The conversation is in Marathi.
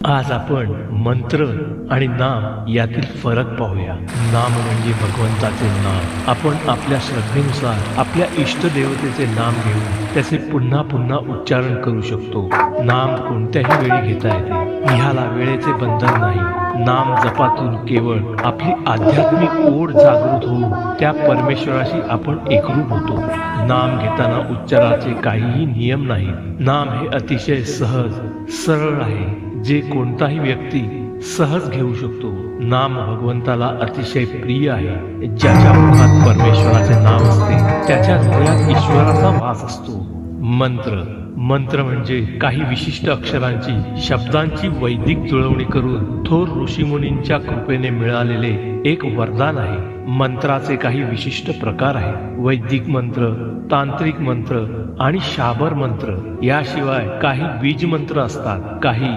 आज आपण मंत्र आणि नाम यातील फरक पाहूया। नाम म्हणजे भगवंताचे नाम। आपण आपल्या श्रद्धेनुसार आपल्या इष्टदेवतेचे नाम घेऊन त्याचे पुन्हा पुन्हा उच्चारण करू शकतो। नाम कोणत्याही वेळी घेता येते, ह्याला वेळेचे बंधन नाही। नाम जपातून केवळ आपली आध्यात्मिक ओढ जागृत होऊन त्या परमेश्वराशी आपण एकरूप होतो। नाम घेताना उच्चाराचे काहीही नियम नाही। नाम हे अतिशय सहज सरळ आहे, जे कोणताही व्यक्ती सहज घेऊ शकतो। नाम भगवंताला अतिशय प्रिय आहे। ज्याच्या मुखात परमेश्वराचे नाम असते त्याच्या हृदयात ईश्वराचा वास असतो। मंत्र मंत्र म्हणजे काही विशिष्ट अक्षरांची शब्दांची वैदिक जुळवणी करून थोर ऋषीमुनींच्या कृपेने मिळालेले एक वरदान आहे। मंत्राचे काही विशिष्ट प्रकार आहेत। वैदिक मंत्र, तांत्रिक मंत्र आणि शाबर मंत्र, याशिवाय काही बीज मंत्र असतात। काही